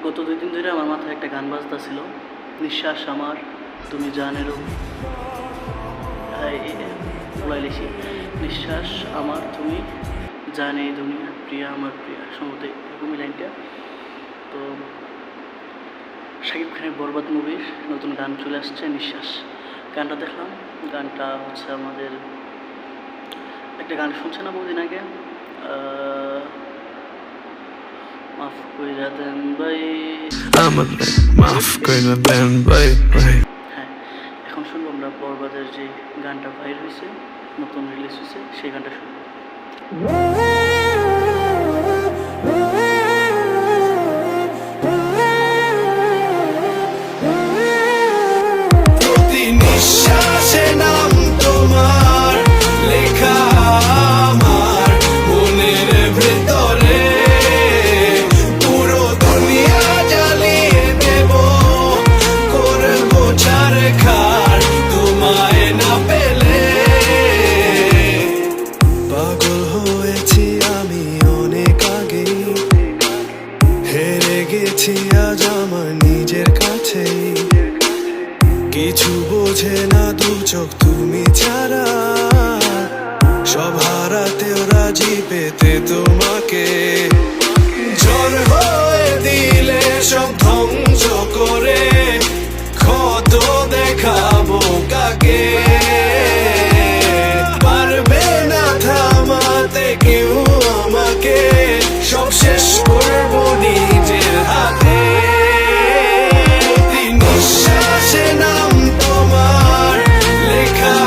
গত 2 দিন ধরে আমার মাথায় একটা গান বাজতেছিল, নিঃশ্বাস আমার তুমি জানেরও বলাইলেছি, নিঃশ্বাস আমার তুমি জানে দুনিয়া, প্রিয়া আমার প্রিয়া, সম্ভবত এরকমই লাইনটা। তো শাকিব খানের বরবাদ মুভির নতুন গান চলে আসছে, নিঃশ্বাস। গানটা দেখলাম, গানটা হচ্ছে আমাদের একটা গান শুনছে না বহুদিন আগে, মাফ কইরা দেন ভাই, মাফ কইরা দেন ভাই। হ্যাঁ, এখন শুনবো আমরা বরবাদের যে গানটা বাইর হয়েছে, নতুন রিলিজ হয়েছে, সেই গানটা শুনবো। প্রতি নিঃশ্বাসে নাম তোমার লেখা আমার মনের ভেতরে, পুরো দুনিয়া জ্বালিয়ে দেব, করবো ছারখার তোমায় না পেলে। পাগল হয়েছি আমি অনেক আগেই, হেরে গেছি আজ আমার নিজের কাছেই, কিছু বোঝে না দু চোখ তুমি ছাড়া, সব হারাতেও রাজি পেতে তোমাকে, ঝড় হয়ে দিলে সব ধ্বংস করে, ক্ষত দেখাবো কাকে, পারবে না থামাতে কেউ আমাকে, সব শেষ করবো নিজের হাতে। নিঃশ্বাসে নাম তোমার লেখা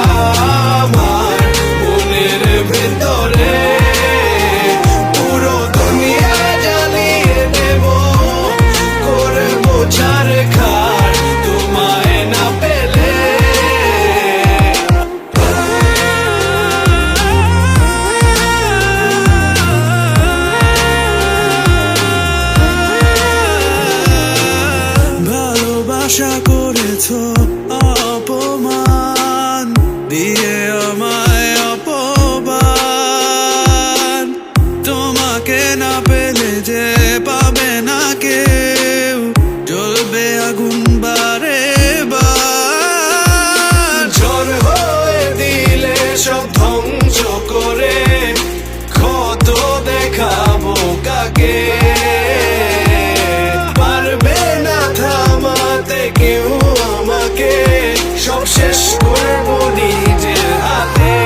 আমার মনের ভেতরে, পুরো দুনিয়া জ্বালিয়ে দেব, করবো ছারখার তোমায় না পেলে। ভালোবাসা করেছো অপমান দিয়ে আমায় অপমান, তোমাকে না পেলে যে পাবে না কেউ, জ্বলবে আগুন বারে বার, ঝড় হয়ে দিলে সব ধ্বংস করে, ক্ষত দেখাবো কাকে, পারবে না থামাতে কেউ আমাকে, সব শেষ করবো নিজের হাতে।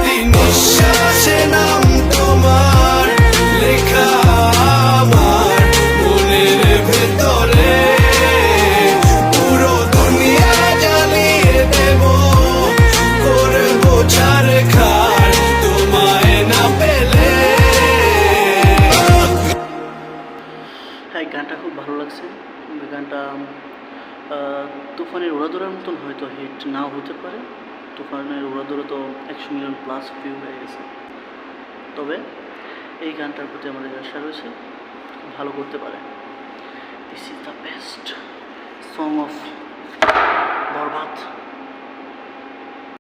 নিঃশ্বাসে নাম তোমার লেখা আমার মনের ভেতরে, পুরো দুনিয়া জ্বালিয়ে দেব, করবো ছারখার তোমায় না পেলে। হ্যাঁ, গানটা খুব ভালো লাগছে। গানটা তুফানের উড়াদৌড়ার মতন হয়তো হিট নাও হতে পারে, তুফানের উড়াদৌড়া তো 100 মিলিয়ন প্লাস ভিউ হয়ে গেছে, তবে এই গানটার প্রতি আমাদের আশা রয়েছে, ভালো করতে পারে। This is the best song of Borbaad.